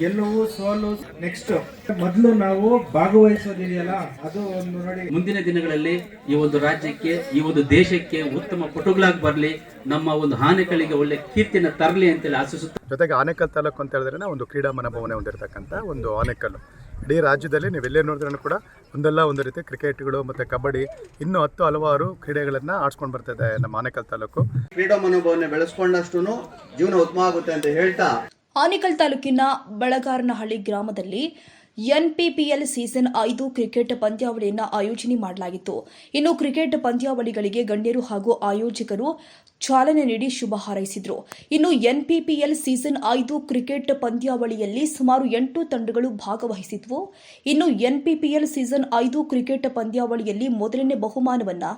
ಗೆಲುವು ಸೋಲು ನೆಕ್ಸ್ಟ್ ಮೊದಲು ನಾವು ಭಾಗವಹಿಸೋದಿದೆಯಲ್ಲ ಅದು ಒಂದು ನೋಡಿ. ಮುಂದಿನ ದಿನಗಳಲ್ಲಿ ಈ ಒಂದು ರಾಜ್ಯಕ್ಕೆ ಈ ಒಂದು ದೇಶಕ್ಕೆ ಉತ್ತಮ ಪಟುಗಳಾಗಿ ಬರಲಿ, ನಮ್ಮ ಒಂದು ಆನೆಕಲ್ಲಿಗೆ ಒಳ್ಳೆ ಕೀರ್ತಿನ ತರಲಿ ಅಂತೇಳಿ ಆಶಿಸುತ್ತೆ. ಜೊತೆಗೆ ಆನೇಕಲ್ ತಾಲೂಕು ಅಂತ ಹೇಳಿದ್ರೆ ಒಂದು ಕ್ರೀಡಾ ಮನೋಭಾವನೆ ಹೊಂದಿರತಕ್ಕಂಥ ಒಂದು ಆನೇಕಲ್ಲು. ಇಡೀ ರಾಜ್ಯದಲ್ಲಿ ನೀವು ಎಲ್ಲೇ ನೋಡಿದ್ರೂ ಕೂಡ ಒಂದಲ್ಲ ಒಂದು ರೀತಿ ಕ್ರಿಕೆಟ್ಗಳು ಮತ್ತು ಕಬಡ್ಡಿ ಇನ್ನೂ ಹಲವಾರು ಕ್ರೀಡೆಗಳನ್ನು ಆಡ್ಸ್ಕೊಂಡು ಬರ್ತಿದೆ ನಮ್ಮ ಆನೇಕಲ್ ತಾಲೂಕು. ಕ್ರೀಡಾ ಮನೋಭಾವನೆ ಬೆಳೆಸ್ಕೊಂಡಷ್ಟು ಜೀವನ ಉತ್ತಮ ಆಗುತ್ತೆ ಅಂತ ಹೇಳ್ತಾ ಆನೇಕಲ್ ತಾಲೂಕಿನ ಬಳಗಾರನಹಳ್ಳಿ ಗ್ರಾಮದಲ್ಲಿ ಎನ್ಪಿಪಿಎಲ್ ಸೀಸನ್ 5 ಕ್ರಿಕೆಟ್ ಪಂದ್ಯಾವಳಿಯನ್ನು ಆಯೋಜನೆ ಮಾಡಲಾಗಿತ್ತು. ಇನ್ನು ಕ್ರಿಕೆಟ್ ಪಂದ್ಯಾವಳಿಗಳಿಗೆ ಗಣ್ಯರು ಹಾಗೂ ಆಯೋಜಕರು ಚಾಲನೆ ನೀಡಿ ಶುಭ ಹಾರೈಸಿದರು. ಇನ್ನು ಎನ್ಪಿಪಿಎಲ್ ಸೀಸನ್ 5 ಕ್ರಿಕೆಟ್ ಪಂದ್ಯಾವಳಿಯಲ್ಲಿ ಸುಮಾರು 8 ತಂಡಗಳು ಭಾಗವಹಿಸಿದ್ವು. ಇನ್ನು ಎನ್ಪಿಪಿಎಲ್ ಸೀಸನ್ 5 ಕ್ರಿಕೆಟ್ ಪಂದ್ಯಾವಳಿಯಲ್ಲಿ ಮೊದಲನೇ ಬಹುಮಾನವನ್ನು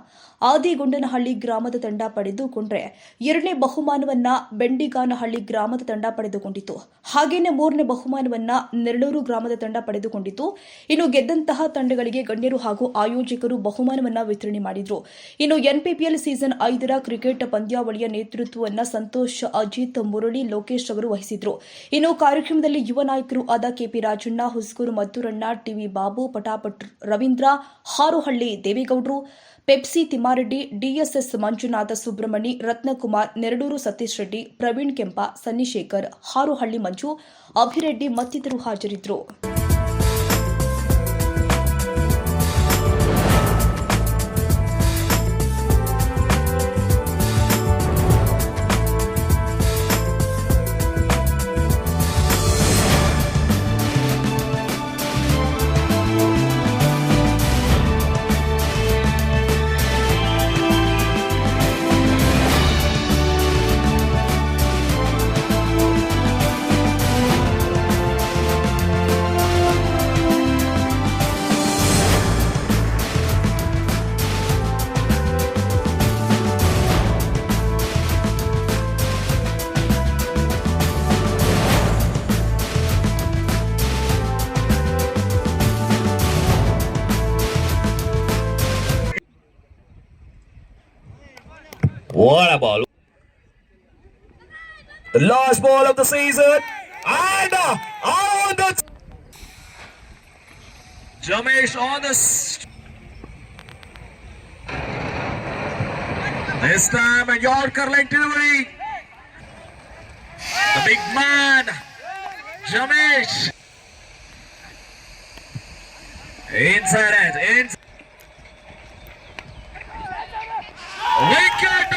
ಆದಿಗೊಂಡನಹಳ್ಳಿ ಗ್ರಾಮದ ತಂಡ ಪಡೆದುಕೊಂಡರೆ, ಎರಡನೇ ಬಹುಮಾನವನ್ನು ಬೆಂಡಿಗಾನಹಳ್ಳಿ ಗ್ರಾಮದ ತಂಡ ಪಡೆದುಕೊಂಡಿತು. ಹಾಗೇನೆ ಮೂರನೇ ಬಹುಮಾನವನ್ನು ನೆರಳೂರು ಗ್ರಾಮದ ತಂಡ ಪಡೆದುಕೊಂಡಿತು. ಇನ್ನು ಗೆದ್ದಂತಹ ತಂಡಗಳಿಗೆ ಗಣ್ಯರು ಹಾಗೂ ಆಯೋಜಕರು ಬಹುಮಾನವನ್ನು ವಿತರಣೆ ಮಾಡಿದರು. ಇನ್ನು ಎನ್ಪಿಪಿಎಲ್ ಸೀಸನ್ 5ರ ಕ್ರಿಕೆಟ್ ಪಂದ್ಯಾವಳಿಯ ನೇತೃತ್ವವನ್ನು ಸಂತೋಷ್, ಅಜಿತ್, ಮುರಳಿ, ಲೋಕೇಶ್ ಅವರು ವಹಿಸಿದ್ರು. ಇನ್ನು ಕಾರ್ಯಕ್ರಮದಲ್ಲಿ ಯುವ ನಾಯಕರು ಆದ ಕೆಪಿ ರಾಜಣ್ಣ, ಹುಸ್ಕೂರು ಮದ್ದೂರಣ್ಣ, ಟಿವಿ ಬಾಬು, ಪಟಾಪಟ್ ರವೀಂದ್ರ, ಹಾರೋಹಳ್ಳಿ ದೇವೇಗೌಡರು, ಪೆಪ್ಸಿ ತಿಮ್ಮಾರೆಡ್ಡಿ, ಡಿಎಸ್ಎಸ್ ಮಂಜುನಾಥ, ಸುಬ್ರಹ್ಮಣಿ, ರತ್ನಕುಮಾರ್, ನೆರಳೂರು ಸತೀಶ್ ರೆಡ್ಡಿ, ಪ್ರವೀಣ್ ಕೆಂಪ, ಸನ್ನಿಶೇಖರ್, ಹಾರೋಹಳ್ಳಿ ಮಂಜು, ಅಭಿರೆಡ್ಡಿ ಮತ್ತಿತರರು ಹಾಜರಿದ್ದರು. What a ball. The last ball of the season. And on the Jamesh on the this time a Yorker like delivery. The big man Jamesh inside it. Wicket.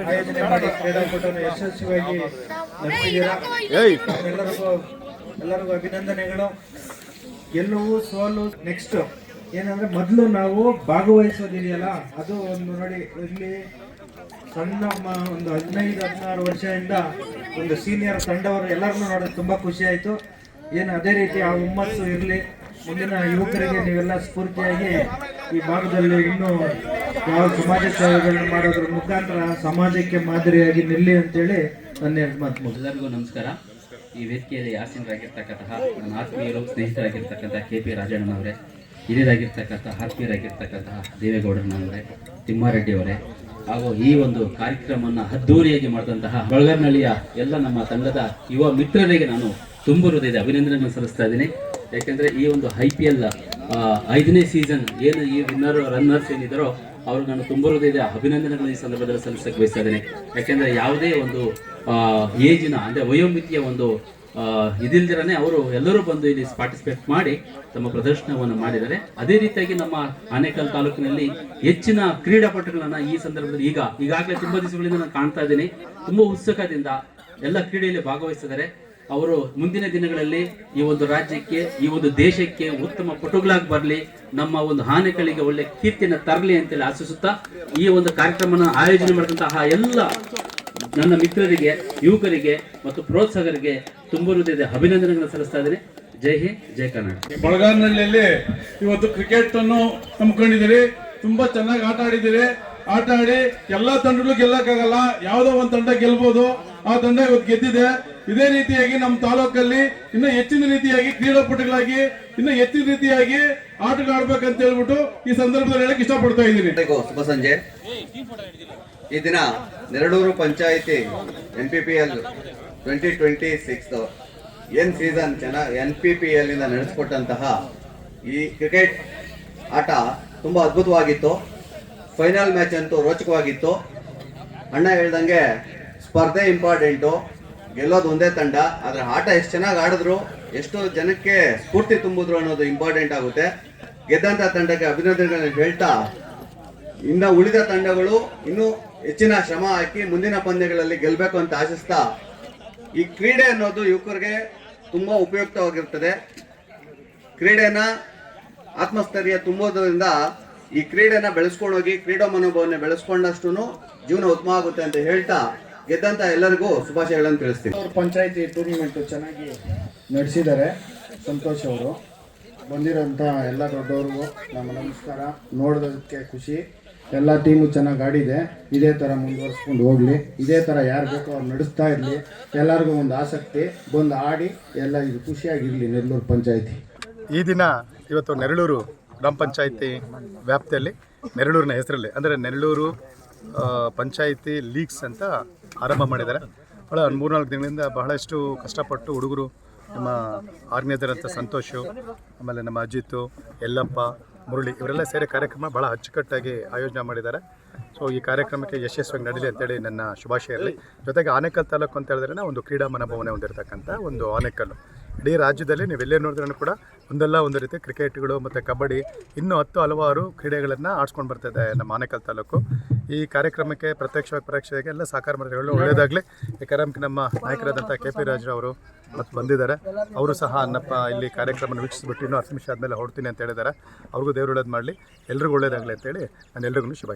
ಆಯೋಜನೆ ಮಾಡಿ ಕ್ರೀಡಾಕೂಟವನ್ನು ಯಶಸ್ವಿಯಾಗಿ ನಡೆಸಿದ್ದೀರಾ. ಎಲ್ಲರಿಗೂ ಅಭಿನಂದನೆಗಳು. ಗೆಲುವು ಸೋಲು ನೆಕ್ಸ್ಟ್ ಏನಂದ್ರೆ ಮೊದಲು ನಾವು ಭಾಗವಹಿಸೋದಿದೆಯಲ್ಲ ಅದು ಒಂದು ನೋಡಿ. ಇಲ್ಲಿ ಸಣ್ಣ ಒಂದು 15-16 ವರ್ಷದಿಂದ ಒಂದು ಸೀನಿಯರ್ ತಂಡವರು ಎಲ್ಲರನ್ನೂ ನೋಡೋದು ತುಂಬ ಖುಷಿ ಆಯಿತು. ಏನು ಅದೇ ರೀತಿ ಆ ಹುಮ್ಮಸ್ಸು ಇರಲಿ. ಮುಂದಿನ ಯುವಕರಿಗೆ ನೀವೆಲ್ಲ ಸ್ಫೂರ್ತಿಯಾಗಿ ಈ ಭಾಗದಲ್ಲಿ ಇನ್ನೂ ಯಾವ ಸಮಾಜ ಸೇವೆಗಳನ್ನು ಮಾಡೋದ್ರ ಮುಖಾಂತರ ಸಮಾಜಕ್ಕೆ ಮಾದರಿಯಾಗಿ ನಿಲ್ಲಿ ಅಂತೇಳಿ ನನ್ನ ಮಾತು. ಎಲ್ಲರಿಗೂ ನಮಸ್ಕಾರ. ಈ ವೇದಿಕೆಯಲ್ಲಿ ಆಸೀನರಾಗಿರ್ತಕ್ಕಂತಹ ನನ್ನ ಆತ್ಮೀಯರು, ಸ್ನೇಹಿತರಾಗಿರ್ತಕ್ಕಂಥ KP ರಾಜಣ್ಣನವರೇ, ಹಿರಿಯರಾಗಿರ್ತಕ್ಕಂಥ ಆತ್ಮೀಯರಾಗಿರ್ತಕ್ಕಂತಹ ದೇವೇಗೌಡರನವರೇ, ತಿಮ್ಮಾರೆಡ್ಡಿ ಅವರೇ, ಹಾಗೂ ಈ ಒಂದು ಕಾರ್ಯಕ್ರಮವನ್ನು ಅದ್ದೂರಿಯಾಗಿ ಮಾಡಿದಂತಹ ಬಳಗಾರನಹಳ್ಳಿಯ ಎಲ್ಲ ನಮ್ಮ ತಂಡದ ಯುವ ಮಿತ್ರರಿಗೆ ನಾನು ತುಂಬ ಹೃದಯದ ಅಭಿನಂದನೆಗಳನ್ನು ಸಲ್ಲಿಸ್ತಾ ಇದ್ದೀನಿ. ಯಾಕೆಂದರೆ ಈ ಒಂದು IPL 5ನೇ ಸೀಸನ್ ಏನು ಈ ರನ್ನರ್ಸ್ ಏನಿದ್ದಾರೋ ಅವ್ರಿಗೆ ನಾನು ತುಂಬ ಹೃದಯದ ಅಭಿನಂದನೆಗಳನ್ನು ಈ ಸಂದರ್ಭದಲ್ಲಿ ಸಲ್ಲಿಸಕ್ಕೆ ಬಯಸ್ತಾ ಇದ್ದೇನೆ. ಯಾಕೆಂದರೆ ಯಾವುದೇ ಒಂದು ಏಜಿನ ಅಂದರೆ ವಯೋಮಿತಿಯ ಒಂದು ಇದಿಲ್ದಿರನೇ ಅವರು ಎಲ್ಲರೂ ಬಂದು ಇಲ್ಲಿ ಪಾರ್ಟಿಸಿಪೇಟ್ ಮಾಡಿ ತಮ್ಮ ಪ್ರದರ್ಶನವನ್ನು ಮಾಡಿದ್ದಾರೆ. ಅದೇ ರೀತಿಯಾಗಿ ನಮ್ಮ ಆನೇಕಲ್ ತಾಲೂಕಿನಲ್ಲಿ ಹೆಚ್ಚಿನ ಕ್ರೀಡಾಪಟುಗಳನ್ನ ಈ ಸಂದರ್ಭದಲ್ಲಿ ಈಗಾಗಲೇ ತುಂಬ ದಿವಸಗಳಿಂದ ನಾನು ಕಾಣ್ತಾ ಇದ್ದೀನಿ. ತುಂಬ ಉತ್ಸುಕದಿಂದ ಎಲ್ಲ ಕ್ರೀಡೆಯಲ್ಲಿ ಭಾಗವಹಿಸಿದ್ದಾರೆ. ಅವರು ಮುಂದಿನ ದಿನಗಳಲ್ಲಿ ಈ ಒಂದು ರಾಜ್ಯಕ್ಕೆ, ಈ ಒಂದು ದೇಶಕ್ಕೆ ಉತ್ತಮ ಪಟುಗಳಾಗಿ ಬರಲಿ, ನಮ್ಮ ಒಂದು ಆನೆಗಳಿಗೆ ಒಳ್ಳೆ ಕೀರ್ತಿಯನ್ನು ತರಲಿ ಅಂತೇಳಿ ಆಶಿಸುತ್ತಾ ಈ ಒಂದು ಕಾರ್ಯಕ್ರಮನ ಆಯೋಜನೆ ಮಾಡಿದಂತಹ ಎಲ್ಲ ನನ್ನ ಮಿತ್ರರಿಗೆ, ಯುವಕರಿಗೆ ಮತ್ತು ಪ್ರೋತ್ಸಾಹಕರಿಗೆ ತುಂಬ ಹೃದಯದ ಅಭಿನಂದನೆಗಳನ್ನು ಸಲ್ಲಿಸ್ತಾ ಇದ್ದೀನಿ. ಜೈ ಹಿಂದ್, ಜೈ ಕರ್ನಾಟಕ. ಬಳಗಾರನಹಳ್ಳಿಯಲ್ಲಿ ಇವತ್ತು ಕ್ರಿಕೆಟ್ ಅನ್ನು ನಂಬ್ಕೊಂಡಿದ್ದೀರಿ. ತುಂಬಾ ಚೆನ್ನಾಗಿ ಆಟ ಆಡಿದ್ದೀರಿ. ಆಟ ಆಡಿ ಎಲ್ಲಾ ತಂಡಗಳು ಗೆಲ್ಲಕ್ಕಾಗಲ್ಲ, ಯಾವುದೋ ಒಂದು ತಂಡ ಗೆಲ್ಬಹುದು. ಆ ತಂಡ ಇವತ್ತು ಗೆದ್ದಿದೆ. ಇದೇ ರೀತಿಯಾಗಿ ನಮ್ಮ ತಾಲೂಕಲ್ಲಿ ಇನ್ನು ಹೆಚ್ಚಿನ ರೀತಿಯಾಗಿ ಕ್ರೀಡಾಪಟುಗಳಾಗಿ ಇನ್ನು ಹೆಚ್ಚಿನ ರೀತಿಯಾಗಿ ಆಟಗಾಡ್ಬೇಕಂತ ಹೇಳ್ಬಿಟ್ಟು ಈ ಸಂದರ್ಭದಲ್ಲಿ ಹೇಳಕ್ ಇಷ್ಟಪಡ್ತಾ ಇದ್ದೀನಿ. ಶುಭ ಸಂಜೆ. ಈ ದಿನ ನೆರಳೂರು ಪಂಚಾಯಿತಿ NPPL 2026 ಏನ್ ಸೀಸನ್ ಚೆನ್ನಾಗಿ NPPL ಇಂದ ನಡೆಸಿಕೊಟ್ಟಂತಹ ಈ ಕ್ರಿಕೆಟ್ ಆಟ ತುಂಬಾ ಅದ್ಭುತವಾಗಿತ್ತು. ಫೈನಲ್ ಮ್ಯಾಚ್ ಅಂತೂ ರೋಚಕವಾಗಿತ್ತು. ಅಣ್ಣ ಹೇಳ್ದಂಗೆ ಸ್ಪರ್ಧೆ ಇಂಪಾರ್ಟೆಂಟು, ಗೆಲ್ಲೋದು ಒಂದೇ ತಂಡ. ಆದ್ರೆ ಆಟ ಎಷ್ಟು ಚೆನ್ನಾಗಿ ಆಡಿದ್ರು, ಎಷ್ಟು ಜನಕ್ಕೆ ಸ್ಫೂರ್ತಿ ತುಂಬಿದ್ರು ಅನ್ನೋದು ಇಂಪಾರ್ಟೆಂಟ್ ಆಗುತ್ತೆ. ಗೆದ್ದಂತ ತಂಡಕ್ಕೆ ಅಭಿನಂದನೆಗಳನ್ನು ಹೇಳ್ತಾ ಇನ್ನು ಉಳಿದ ತಂಡಗಳು ಇನ್ನೂ ಹೆಚ್ಚಿನ ಶ್ರಮ ಹಾಕಿ ಮುಂದಿನ ಪಂದ್ಯಗಳಲ್ಲಿ ಗೆಲ್ಲಬೇಕು ಅಂತ ಆಶಿಸ್ತಾ, ಈ ಕ್ರೀಡೆ ಅನ್ನೋದು ಯುವಕರಿಗೆ ತುಂಬಾ ಉಪಯುಕ್ತವಾಗಿರ್ತದೆ. ಕ್ರೀಡೆನ ಆತ್ಮಸ್ಥೈರ್ಯ ತುಂಬೋದ್ರಿಂದ ಈ ಕ್ರೀಡೆನ ಬೆಳೆಸ್ಕೊಂಡೋಗಿ ಕ್ರೀಡಾ ಮನೋಭಾವನೆ ಬೆಳೆಸ್ಕೊಂಡಷ್ಟು ಜೀವನ ಉತ್ತಮ ಆಗುತ್ತೆ ಅಂತ ಹೇಳ್ತಾ ಗೆದ್ದಂತ ಎಲ್ಲರಿಗೂ ಶುಭಾಶಯಗಳನ್ನು ತಿಳಿಸ್ತೀನಿ. ಪಂಚಾಯತಿ ಟೂರ್ನಿಮೆಂಟ್ ಚೆನ್ನಾಗಿ ನಡೆಸಿದ್ದಾರೆ. ಸಂತೋಷ್ ಅವರು ಬಂದಿರೋಂಥ ಎಲ್ಲ ದೊಡ್ಡವ್ರಿಗೂ ನಮ್ಮ ನಮಸ್ಕಾರ. ನೋಡೋದಕ್ಕೆ ಖುಷಿ. ಎಲ್ಲ ಟೀಮು ಚೆನ್ನಾಗಿ ಆಡಿದೆ. ಇದೇ ಥರ ಮುಂದುವರ್ಸ್ಕೊಂಡು ಹೋಗಲಿ. ಇದೇ ಥರ ಯಾರು ಬೇಕೋ ಅವ್ರು ನಡೆಸ್ತಾ ಇರಲಿ. ಎಲ್ಲರಿಗೂ ಒಂದು ಆಸಕ್ತಿ ಬಂದು ಆಡಿ ಎಲ್ಲ ಇದು ಖುಷಿಯಾಗಿರಲಿ ನೆರಳೂರು ಪಂಚಾಯತಿ. ಈ ದಿನ ಇವತ್ತು ನೆರಳೂರು ಗ್ರಾಮ ಪಂಚಾಯಿತಿ ವ್ಯಾಪ್ತಿಯಲ್ಲಿ ನೆರಳೂರಿನ ಹೆಸರಲ್ಲಿ ಅಂದರೆ ನೆರಳೂರು ಪಂಚಾಯಿತಿ ಲೀಗ್ಸ್ ಅಂತ ಆರಂಭ ಮಾಡಿದ್ದಾರೆ. ಭಾಳ 3-4 ದಿನಗಳಿಂದ ಬಹಳಷ್ಟು ಕಷ್ಟಪಟ್ಟು ಹುಡುಗರು, ನಮ್ಮ ಆರ್ಗನೈಸರ್ ಅಂತ ಸಂತೋಷು, ಆಮೇಲೆ ನಮ್ಮ ಅಜಿತ್ತು, ಯಲ್ಲಪ್ಪ, ಮುರಳಿ ಇವರೆಲ್ಲ ಸೇರಿ ಕಾರ್ಯಕ್ರಮ ಭಾಳ ಅಚ್ಚುಕಟ್ಟಾಗಿ ಆಯೋಜನೆ ಮಾಡಿದ್ದಾರೆ. ಸೊ ಈ ಕಾರ್ಯಕ್ರಮಕ್ಕೆ ಯಶಸ್ವಿಯಾಗಿ ನಡೀಲಿ ಅಂತೇಳಿ ನನ್ನ ಶುಭಾಶಯ ಇರಲಿ. ಜೊತೆಗೆ ಆನೇಕಲ್ ತಾಲೂಕು ಅಂತ ಹೇಳಿದ್ರೆ ಒಂದು ಕ್ರೀಡಾ ಮನೋಭಾವನೆ ಹೊಂದಿರತಕ್ಕಂಥ ಒಂದು ಆನೇಕಲ್ಲು. ಇಡೀ ರಾಜ್ಯದಲ್ಲಿ ನೀವೆಲ್ಲೇ ನೋಡಿದ್ರೂ ಕೂಡ ಒಂದಲ್ಲ ಒಂದು ರೀತಿ ಕ್ರಿಕೆಟ್ಗಳು ಮತ್ತು ಕಬಡ್ಡಿ ಇನ್ನೂ ಹಲವಾರು ಕ್ರೀಡೆಗಳನ್ನು ಆಡ್ಸ್ಕೊಂಡು ಬರ್ತಾಯಿದೆ ನಮ್ಮ ಆನೇಕಲ್ ತಾಲೂಕು. ಈ ಕಾರ್ಯಕ್ರಮಕ್ಕೆ ಪ್ರತ್ಯಕ್ಷವಾಗಿ ಪರೋಕ್ಷವಾಗಿ ಎಲ್ಲ ಸಹಕಾರ ಮಾಡಿದ್ರು ಒಳ್ಳೆಯದಾಗಲಿ. ಈ ಕಾರ್ಯಕ್ರಮಕ್ಕೆ ನಮ್ಮ ನಾಯಕರಾದಂಥ KP ರಾಜರವರು ಮತ್ತು ಬಂದಿದ್ದಾರೆ. ಅವರು ಸಹ ಅನ್ನಪ್ಪ ಇಲ್ಲಿ ಕಾರ್ಯಕ್ರಮವನ್ನು ವೀಕ್ಷಿಸಿಬಿಟ್ಟು ಇನ್ನೂ 10 ನಿಮಿಷ ಆದಮೇಲೆ ಹೊರಡ್ತೀನಿ ಅಂತ ಹೇಳಿದ್ದಾರೆ. ಅವ್ರಿಗೂ ದೇವರು ಒಳ್ಳೇದು ಮಾಡಲಿ, ಎಲ್ರಿಗೂ ಒಳ್ಳೇದಾಗಲಿ ಅಂತೇಳಿ ನಾನು ಎಲ್ರಿಗೂ ಶುಭ